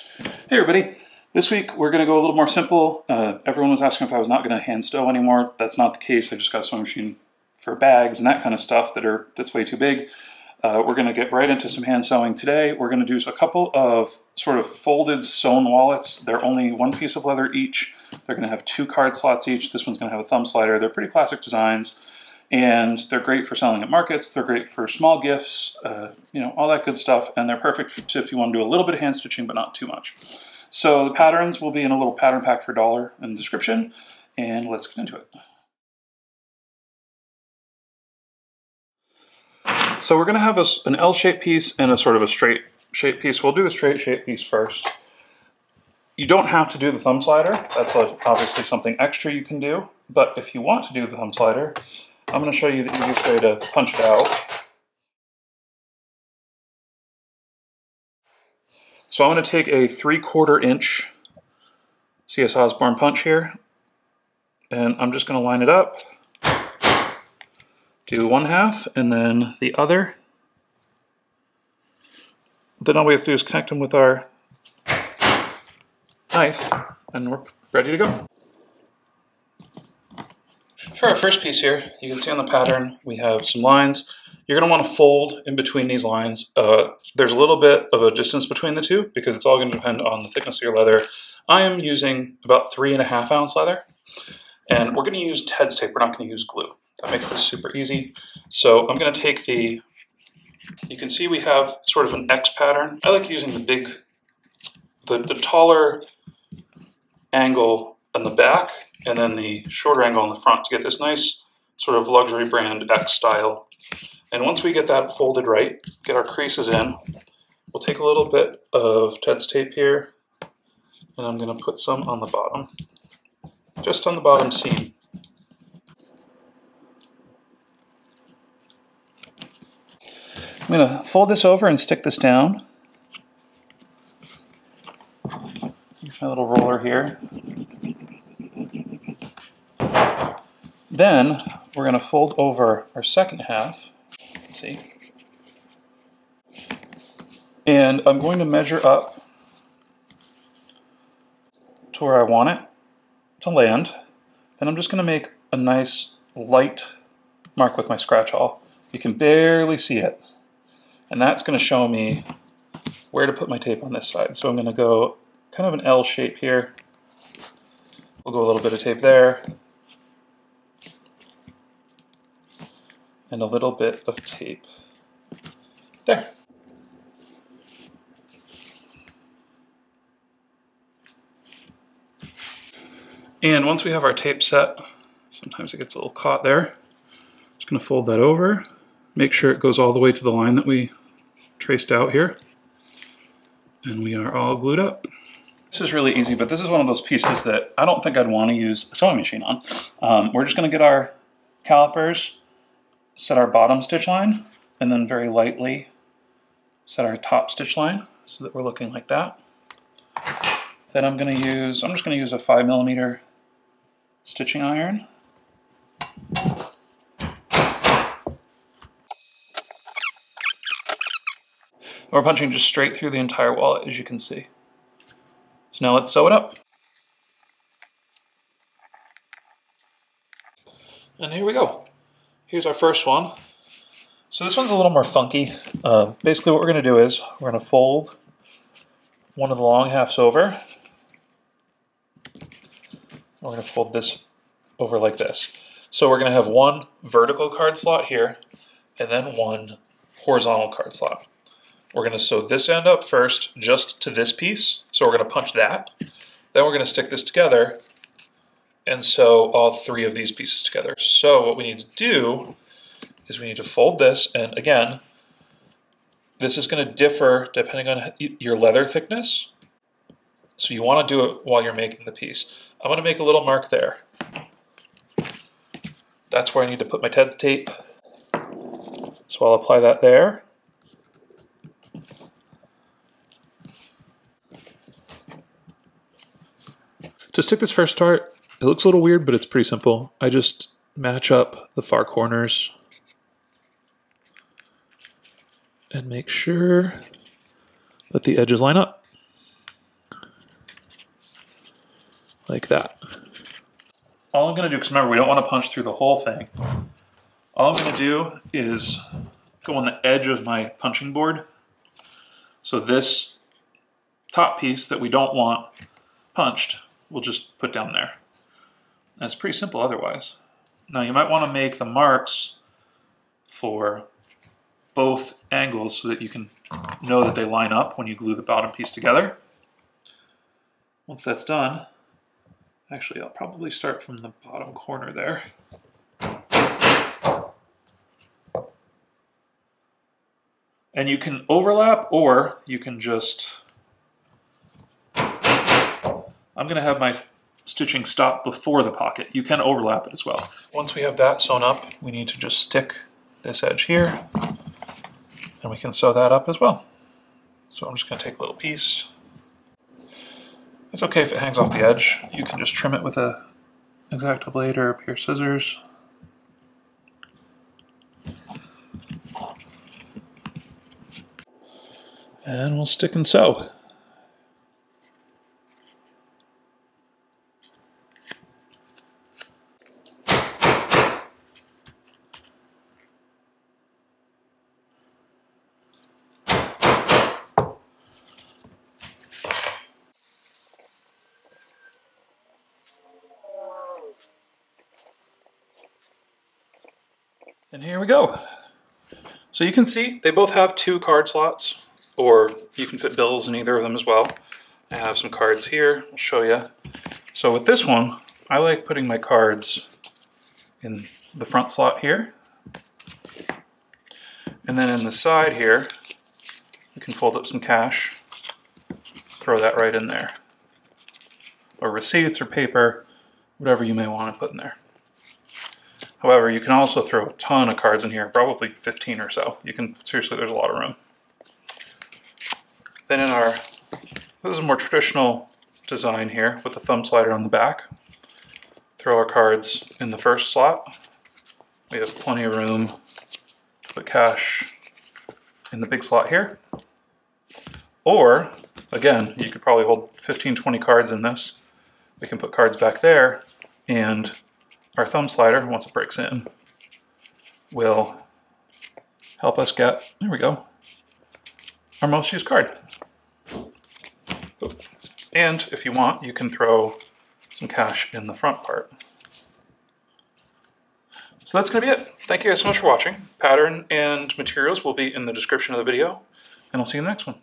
Hey everybody, this week we're going to go a little more simple. Everyone was asking if I was not going to hand sew anymore. That's not the case. I just got a sewing machine for bags and that kind of stuff that's way too big. We're going to get right into some hand sewing today. We're going to do a couple of sort of folded sewn wallets. They're only one piece of leather each. They're going to have 2 card slots each. This one's going to have a thumb slider. They're pretty classic designs. And they're great for selling at markets. They're great for small gifts, all that good stuff. And they're perfect if you want to do a little bit of hand stitching, but not too much. So the patterns will be in a little pattern pack for $1 in the description. And let's get into it. So we're going to have an L-shaped piece and a sort of a straight shaped piece. We'll do the straight shaped piece first. You don't have to do the thumb slider. That's obviously something extra you can do. But if you want to do the thumb slider, I'm going to show you the easiest way to punch it out. So I'm going to take a 3/4 inch CS Osborne punch here, and I'm just going to line it up, do 1/2, and then the other. Then all we have to do is connect them with our knife, and we're ready to go. For our first piece here, you can see on the pattern we have some lines. You're going to want to fold in between these lines. There's a little bit of a distance between the two because it's all going to depend on the thickness of your leather. I am using about 3.5 ounce leather, and we're going to use Ted's tape. We're not going to use glue. That makes this super easy. So I'm going to take you can see we have sort of an X pattern. I like using the taller angle on the back and then the shorter angle on the front to get this nice sort of luxury brand X style. And once we get that folded right, get our creases in, we'll take a little bit of Ted's tape here, and I'm going to put some on the bottom, just on the bottom seam. I'm going to fold this over and stick this down. My little roller here. Then we're going to fold over our second half. See? And I'm going to measure up to where I want it to land. Then I'm just going to make a nice light mark with my scratch awl. You can barely see it. And that's going to show me where to put my tape on this side. So I'm going to go kind of an L shape here. We'll go a little bit of tape there. And a little bit of tape there. And once we have our tape set, sometimes it gets a little caught there. Just going to fold that over, make sure it goes all the way to the line that we traced out here. And we are all glued up. This is really easy, but this is one of those pieces that I don't think I'd want to use a sewing machine on. We're just going to get our calipers, set our bottom stitch line, and then very lightly set our top stitch line so that we're looking like that. Then I'm just going to use a 5mm stitching iron. We're punching just straight through the entire wallet, as you can see. So now let's sew it up. And here we go. Here's our first one. So this one's a little more funky. Basically what we're going to do is we're going to fold one of the long halves over. We're going to fold this over like this. So we're going to have one vertical card slot here and then one horizontal card slot. We're going to sew this end up first just to this piece. So we're going to punch that. Then we're going to stick this together and sew all 3 of these pieces together. So what we need to do is we need to fold this, and again, this is going to differ depending on your leather thickness. So you want to do it while you're making the piece. I'm going to make a little mark there. That's where I need to put my Ted's tape. So I'll apply that there. To stick this first part, it looks a little weird, but it's pretty simple. I just match up the far corners and make sure that the edges line up. like that. All I'm gonna do, because remember, we don't want to punch through the whole thing. All I'm gonna do is go on the edge of my punching board. So this top piece that we don't want punched, we'll just put down there. And it's pretty simple otherwise. Now you might want to make the marks for both angles so that you can know that they line up when you glue the bottom piece together. Once that's done, actually I'll probably start from the bottom corner there. And you can overlap, or you can just, I'm going to have my stitching stop before the pocket. You can overlap it as well. Once we have that sewn up, we need to just stick this edge here, and we can sew that up as well. So I'm just going to take a little piece. It's okay if it hangs off the edge. You can just trim it with a X-Acto blade or a pair of scissors. And we'll stick and sew. And here we go. So you can see they both have 2 card slots, or you can fit bills in either of them as well. I have some cards here, I'll show you. So with this one, I like putting my cards in the front slot here. And then in the side here, you can fold up some cash, throw that right in there. Or receipts or paper, whatever you may want to put in there. However, you can also throw a ton of cards in here, probably 15 or so. You can, seriously, there's a lot of room. Then in our, this is a more traditional design here with the thumb slider on the back. Throw our cards in the first slot. We have plenty of room to put cash in the big slot here. Or, again, you could probably hold 15, 20 cards in this. We can put cards back there, and our thumb slider, once it breaks in, will help us get, there we go, our most used card. And if you want, you can throw some cash in the front part. So that's going to be it. Thank you guys so much for watching. Pattern and materials will be in the description of the video, and I'll see you in the next one.